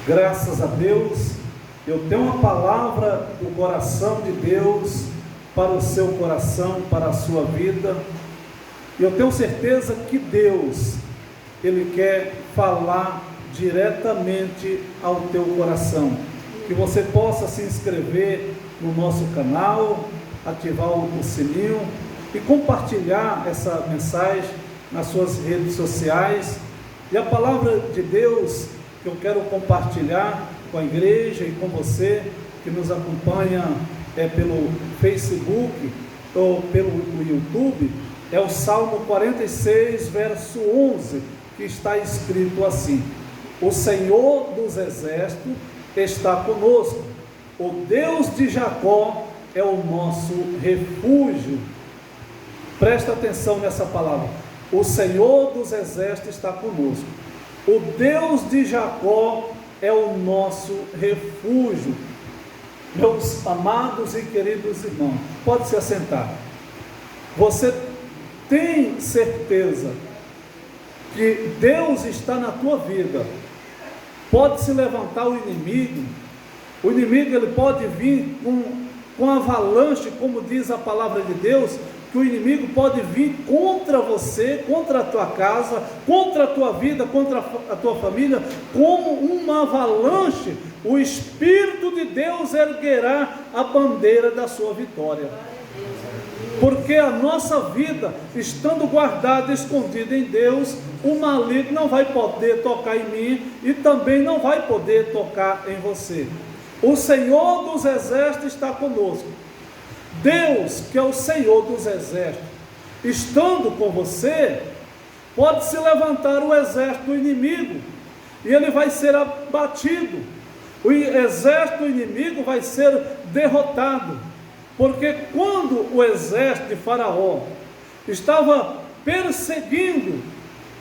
Graças a Deus, eu tenho uma palavra do coração de Deus para o seu coração, para a sua vida. E eu tenho certeza que Deus, Ele quer falar diretamente ao teu coração. Que você possa se inscrever no nosso canal, ativar o sininho e compartilhar essa mensagem nas suas redes sociais. E a palavra de Deus que eu quero compartilhar com a igreja e com você que nos acompanha pelo Facebook ou pelo YouTube, é o Salmo 46, verso 11, que está escrito assim: o Senhor dos exércitos está conosco, o Deus de Jacó é o nosso refúgio. Presta atenção nessa palavra: o Senhor dos exércitos está conosco, o Deus de Jacó é o nosso refúgio. Meus amados e queridos irmãos, pode se assentar. Você tem certeza que Deus está na tua vida? Pode se levantar o inimigo ele pode vir com avalanche, como diz a palavra de Deus, que o inimigo pode vir contra você, contra a tua casa, contra a tua vida, contra a tua família, como uma avalanche. O Espírito de Deus erguerá a bandeira da sua vitória, porque a nossa vida, estando guardada, escondida em Deus, o maligno não vai poder tocar em mim e também não vai poder tocar em você. O Senhor dos exércitos está conosco. Deus, que é o Senhor dos exércitos, estando com você, pode se levantar o exército inimigo e ele vai ser abatido. O exército inimigo vai ser derrotado, porque quando o exército de Faraó estava perseguindo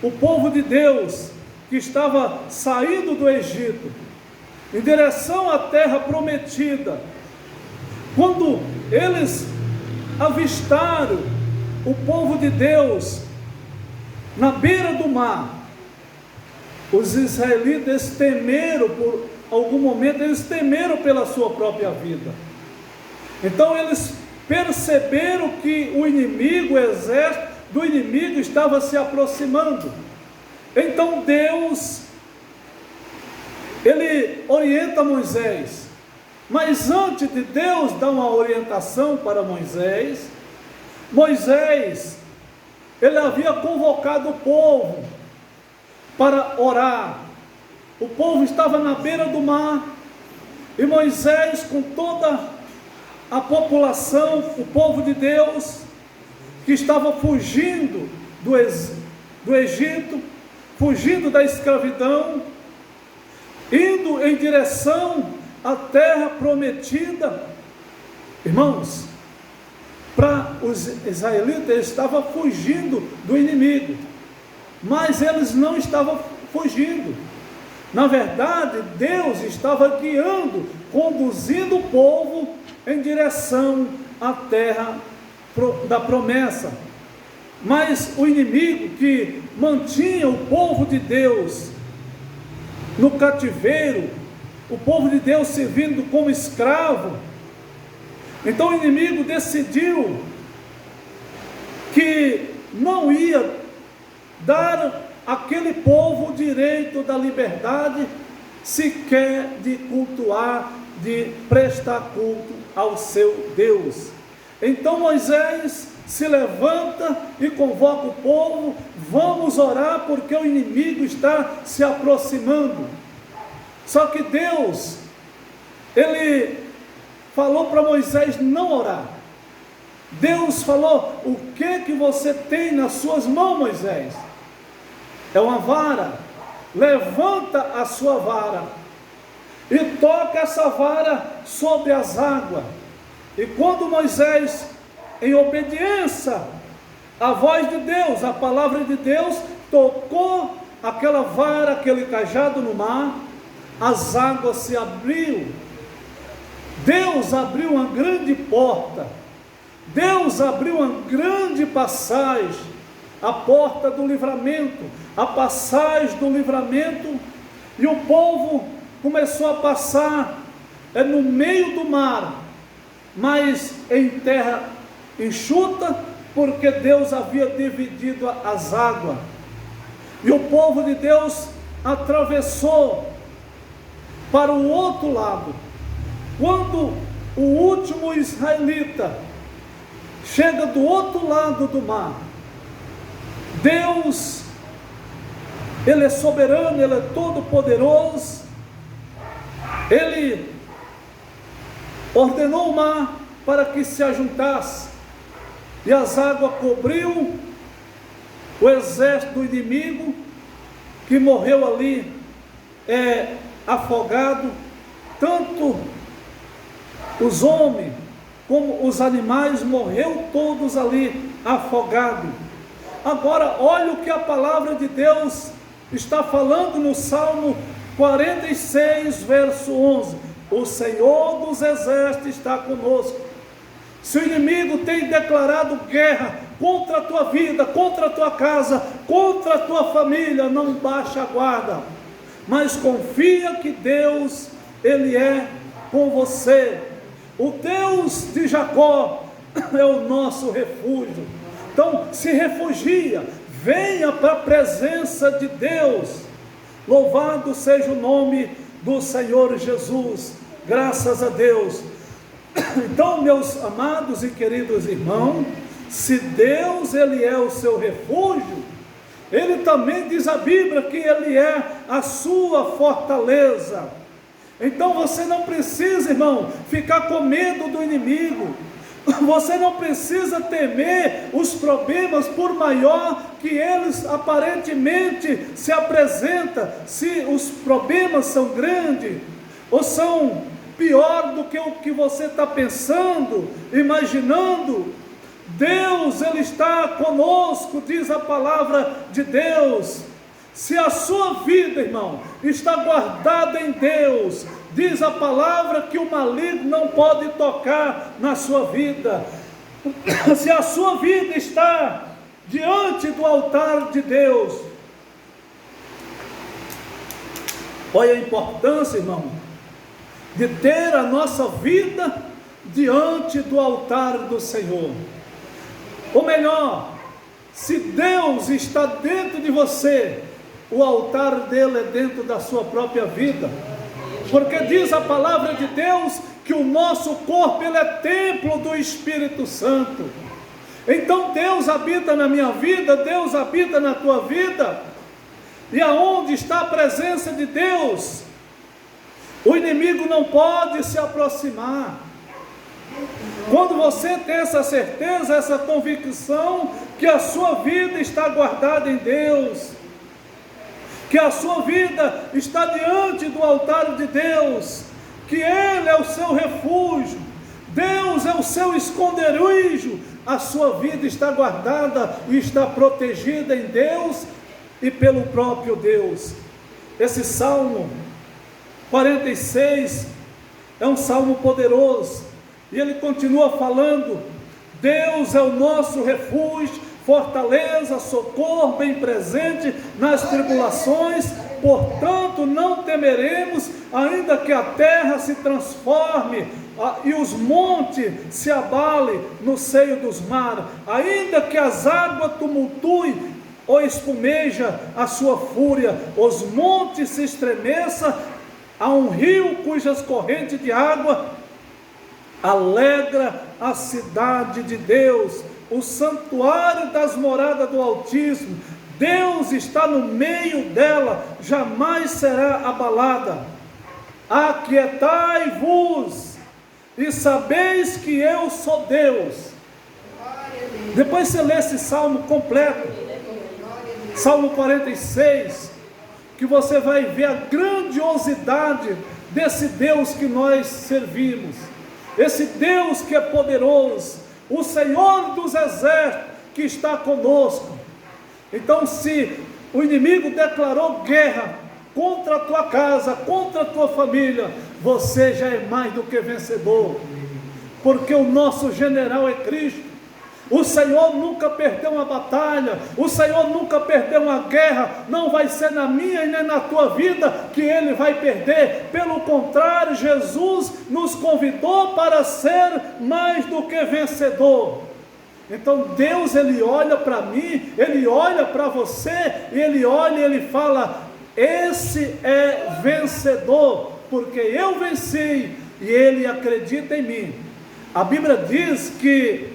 o povo de Deus, que estava saindo do Egito, em direção à terra prometida, quando eles avistaram o povo de Deus na beira do mar, os israelitas temeram, por algum momento eles temeram pela sua própria vida. Então eles perceberam que o inimigo, o exército do inimigo estava se aproximando. Então Deus, Ele orienta Moisés, mas antes de Deus dar uma orientação para Moisés, ele havia convocado o povo para orar. O povo estava na beira do mar, e Moisés, com toda a população, o povo de Deus, que estava fugindo do Egito, fugindo da escravidão, indo em direção à terra prometida. Irmãos, para os israelitas, eles estavam fugindo do inimigo, mas eles não estavam fugindo. Na verdade, Deus estava guiando, conduzindo o povo em direção à terra da promessa. Mas o inimigo, que mantinha o povo de Deus no cativeiro, o povo de Deus servindo como escravo, então o inimigo decidiu que não ia dar àquele povo o direito da liberdade, sequer de cultuar, de prestar culto ao seu Deus. Então Moisés se levanta e convoca o povo: vamos orar, porque o inimigo está se aproximando. Só que Deus, Ele falou para Moisés não orar. Deus falou: o que você tem nas suas mãos, Moisés? É uma vara. Levanta a sua vara e toca essa vara sobre as águas. E quando Moisés, em obediência à voz de Deus, à palavra de Deus, tocou aquela vara, aquele cajado no mar, as águas se abriram. Deus abriu uma grande porta, Deus abriu uma grande passagem, a porta do livramento, a passagem do livramento, e o povo começou a passar no meio do mar, mas em terra enxuta, porque Deus havia dividido as águas. E o povo de Deus atravessou para o outro lado. Quando o último israelita chega do outro lado do mar, Deus, Ele é soberano, Ele é todo poderoso, Ele ordenou o mar para que se ajuntasse, e as águas cobriu o exército do inimigo, que morreu ali afogado, tanto os homens como os animais, morreu todos ali afogados. Agora olha o que a palavra de Deus está falando no Salmo 46, verso 11: o Senhor dos exércitos está conosco. Se o inimigo tem declarado guerra contra a tua vida, contra a tua casa, contra a tua família, não baixa a guarda, mas confia que Deus, Ele é com você. O Deus de Jacó é o nosso refúgio. Então se refugia, venha para a presença de Deus. Louvado seja o nome do Senhor Jesus, graças a Deus. Então, meus amados e queridos irmãos, se Deus, Ele é o seu refúgio, Ele também diz a Bíblia que Ele é a sua fortaleza. Então você não precisa, irmão, ficar com medo do inimigo. Você não precisa temer os problemas, por maior que eles aparentemente se apresentam. Se os problemas são grandes, ou são pior do que o que você está pensando, imaginando, Deus, Ele está conosco, diz a palavra de Deus. Se a sua vida, irmão, está guardada em Deus, diz a palavra que o maligno não pode tocar na sua vida. Se a sua vida está diante do altar de Deus, olha a importância, irmão, de ter a nossa vida diante do altar do Senhor. Ou melhor, se Deus está dentro de você, o altar dele é dentro da sua própria vida, porque diz a palavra de Deus que o nosso corpo, ele é templo do Espírito Santo. Então Deus habita na minha vida, Deus habita na tua vida, e aonde está a presença de Deus, o inimigo não pode se aproximar. Quando você tem essa certeza, essa convicção que a sua vida está guardada em Deus, que a sua vida está diante do altar de Deus, que Ele é o seu refúgio, Deus é o seu esconderijo, a sua vida está guardada e está protegida em Deus e pelo próprio Deus. Esse Salmo 46 é um salmo poderoso, e ele continua falando: Deus é o nosso refúgio, fortaleza, socorro bem presente nas tribulações, portanto não temeremos, ainda que a terra se transforme e os montes se abalem no seio dos mares, ainda que as águas tumultuem ou espumeja a sua fúria, os montes se estremeçam, há um rio cujas correntes de água alegra a cidade de Deus, o santuário das moradas do Altíssimo. Deus está no meio dela, jamais será abalada. Aquietai-vos e sabeis que eu sou Deus. Depois você lê esse salmo completo, Salmo 46, que você vai ver a grandiosidade desse Deus que nós servimos, esse Deus que é poderoso, o Senhor dos exércitos que está conosco. Então, se o inimigo declarou guerra contra a tua casa, contra a tua família, você já é mais do que vencedor, porque o nosso general é Cristo. O Senhor nunca perdeu uma batalha, o Senhor nunca perdeu uma guerra, não vai ser na minha e nem na tua vida que Ele vai perder. Pelo contrário, Jesus nos convidou para ser mais do que vencedor. Então Deus, Ele olha para mim, Ele olha para você, Ele olha e Ele fala: esse é vencedor, porque eu venci e Ele acredita em mim. A Bíblia diz que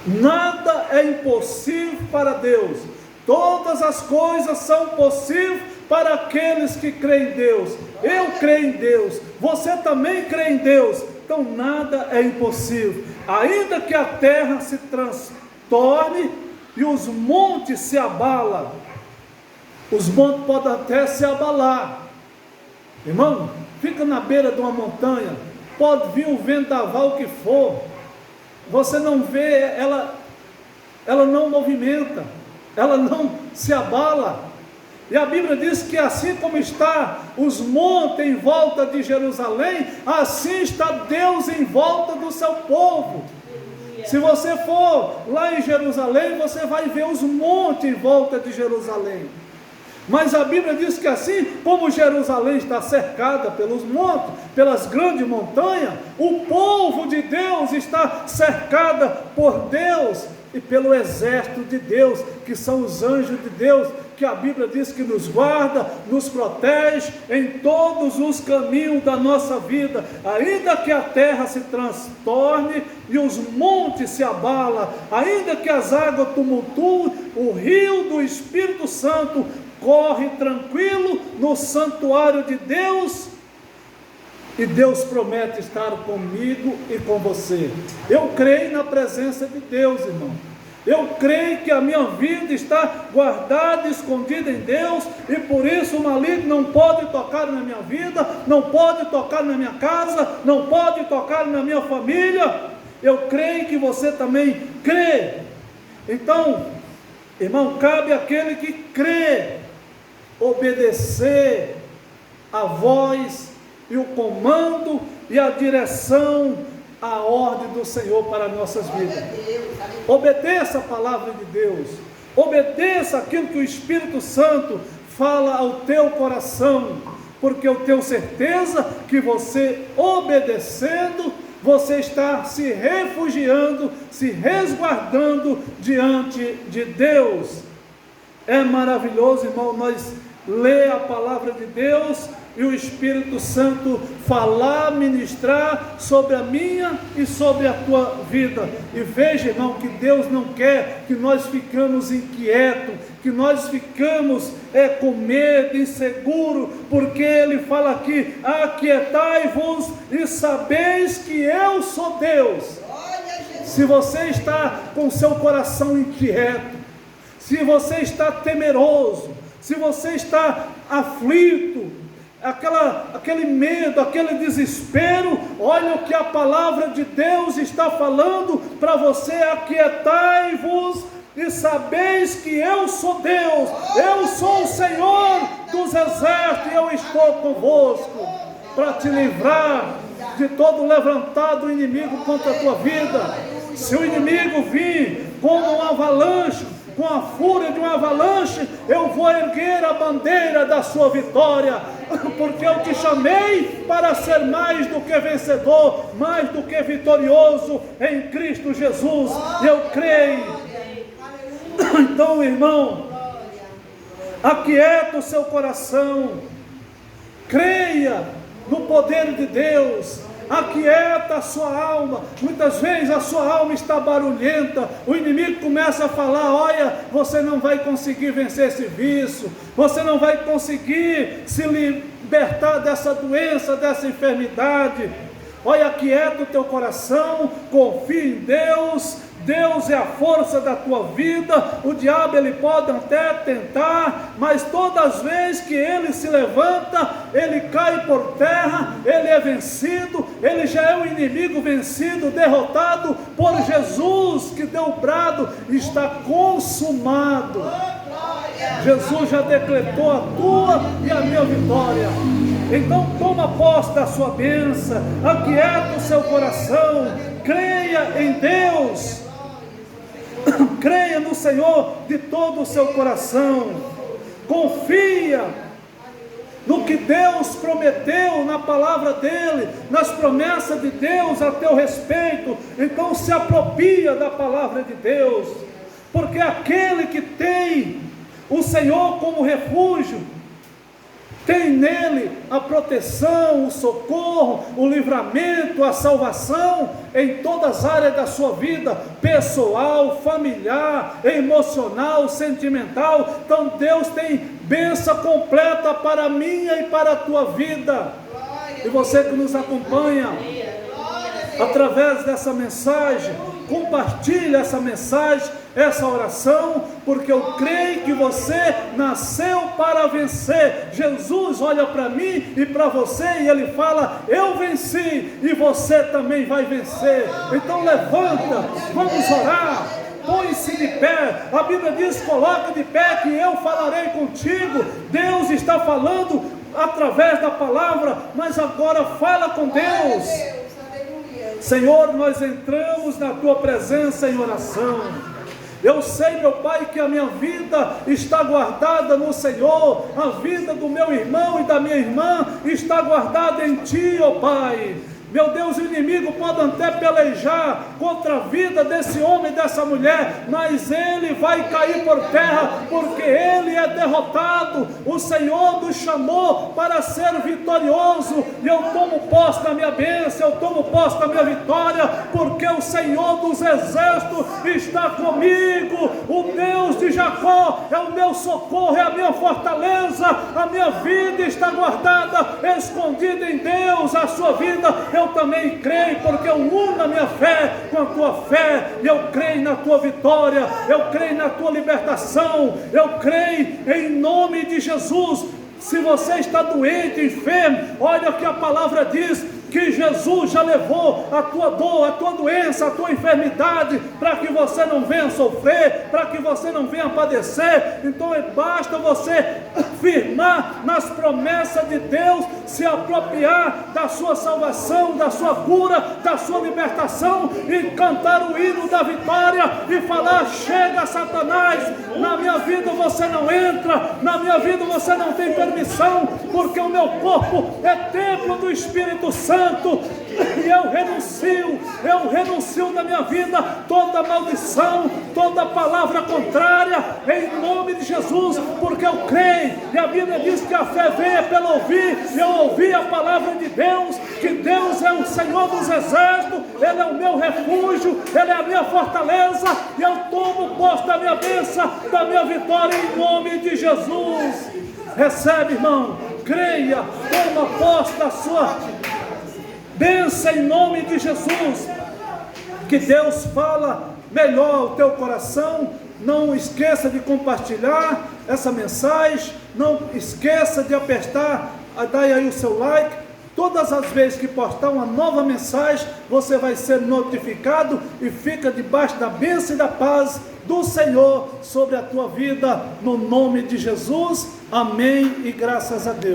nada é impossível para Deus, todas as coisas são possíveis para aqueles que creem em Deus. Eu creio em Deus, você também crê em Deus, então nada é impossível. Ainda que a terra se transtorne e os montes se abalam, os montes podem até se abalar, irmão, fica na beira de uma montanha, pode vir um vendaval que for, você não vê, ela não movimenta, ela não se abala. E a Bíblia diz que assim como está os montes em volta de Jerusalém, assim está Deus em volta do seu povo. Se você for lá em Jerusalém, você vai ver os montes em volta de Jerusalém. Mas a Bíblia diz que assim como Jerusalém está cercada pelos montes, pelas grandes montanhas, o povo de Deus está cercada por Deus e pelo exército de Deus, que são os anjos de Deus, que a Bíblia diz que nos guarda, nos protege em todos os caminhos da nossa vida. Ainda que a terra se transtorne e os montes se abalam, ainda que as águas tumultuem, o rio do Espírito Santo corre tranquilo no santuário de Deus, e Deus promete estar comigo e com você. Eu creio na presença de Deus, irmão. Eu creio que a minha vida está guardada, escondida em Deus, e por isso o maligno não pode tocar na minha vida, não pode tocar na minha casa, não pode tocar na minha família. Eu creio que você também crê. Então, irmão, cabe àquele que crê obedecer a voz e o comando e a direção, a ordem do Senhor para nossas vidas. Obedeça a palavra de Deus, obedeça aquilo que o Espírito Santo fala ao teu coração, porque eu tenho certeza que você obedecendo, você está se refugiando, se resguardando diante de Deus. É maravilhoso, irmão, nós ler a palavra de Deus e o Espírito Santo falar, ministrar sobre a minha e sobre a tua vida. E veja, irmão, que Deus não quer que nós ficamos inquietos, que nós ficamos com medo, inseguro, porque Ele fala aqui: aquietai-vos e sabeis que eu sou Deus. Se você está com seu coração inquieto, se você está temeroso, se você está aflito, aquele medo, aquele desespero, olha o que a palavra de Deus está falando para você: aquietai-vos e sabeis que eu sou Deus, eu sou o Senhor dos exércitos, e eu estou convosco para te livrar de todo levantado inimigo contra a tua vida. Se o inimigo vir como um avalanche, com a fúria de uma avalanche, eu vou erguer a bandeira da sua vitória, porque eu te chamei para ser mais do que vencedor, mais do que vitorioso em Cristo Jesus. Eu creio. Então, irmão, aquieta o seu coração, creia no poder de Deus, aquieta a sua alma. Muitas vezes a sua alma está barulhenta, o inimigo começa a falar: olha, você não vai conseguir vencer esse vício, você não vai conseguir se libertar dessa doença, dessa enfermidade. Olha, aquieta o teu coração, confia em Deus. Deus é a força da tua vida. O diabo, ele pode até tentar, mas todas as vezes que ele se levanta, ele cai por terra, ele é vencido, ele já é o inimigo vencido, derrotado por Jesus, que deu o brado: está consumado. Jesus já decretou a tua e a minha vitória. Então toma posse da sua bênção, aquieta o seu coração, creia em Deus. Creia no Senhor de todo o seu coração. Confia no que Deus prometeu na palavra dele, nas promessas de Deus a teu respeito. Então se apropria da palavra de Deus, porque aquele que tem o Senhor como refúgio, tem nele a proteção, o socorro, o livramento, a salvação em todas as áreas da sua vida, pessoal, familiar, emocional, sentimental. Então Deus tem bênção completa para a minha e para a tua vida. E você que nos acompanha através dessa mensagem, compartilhe essa mensagem, essa oração, porque eu creio que você nasceu para vencer. Jesus olha para mim e para você e Ele fala: eu venci e você também vai vencer. Então levanta, vamos orar. Põe-se de pé. A Bíblia diz: coloca de pé que eu falarei contigo. Deus está falando através da palavra, mas agora fala com Deus. Senhor, nós entramos na tua presença em oração. Eu sei, meu Pai, que a minha vida está guardada no Senhor, a vida do meu irmão e da minha irmã está guardada em Ti, ó Pai. Meu Deus, o inimigo pode até pelejar contra a vida desse homem e dessa mulher, mas ele vai cair por terra, porque ele é derrotado. O Senhor nos chamou para ser vitorioso, e eu tomo posse da minha bênção, eu tomo posse da minha vitória, porque o Senhor dos exércitos está comigo. O Deus de Jacó é o meu socorro, é a minha fortaleza. A minha vida está guardada, escondida em Deus. A sua vida eu também creio, porque eu uno a minha fé com a tua fé, e eu creio na tua vitória, eu creio na tua libertação, eu creio em nome de Jesus. Se você está doente, enfermo, olha o que a palavra diz, que Jesus já levou a tua dor, a tua doença, a tua enfermidade, para que você não venha sofrer, para que você não venha padecer. Então basta você firmar nas promessas de Deus, se apropriar da sua salvação, da sua cura, da sua libertação, e cantar o hino da vitória, e falar: chega, Satanás, na minha vida você não entra, na minha vida você não tem permissão, porque o meu corpo é templo do Espírito Santo, e eu renuncio da minha vida toda maldição, toda palavra contrária, em nome de Jesus, porque eu creio, e a Bíblia diz que a fé vem pelo ouvir, e eu ouvi a palavra de Deus, que Deus é o Senhor dos exércitos, Ele é o meu refúgio, Ele é a minha fortaleza, e eu tomo posse da minha bênção, da minha vitória, em nome de Jesus. Recebe, irmão, creia, toma posse da sua bênção em nome de Jesus. Que Deus fala melhor o teu coração. Não esqueça de compartilhar essa mensagem, não esqueça de apertar, dar aí o seu like. Todas as vezes que postar uma nova mensagem, você vai ser notificado, e fica debaixo da bênção e da paz do Senhor sobre a tua vida, no nome de Jesus. Amém e graças a Deus.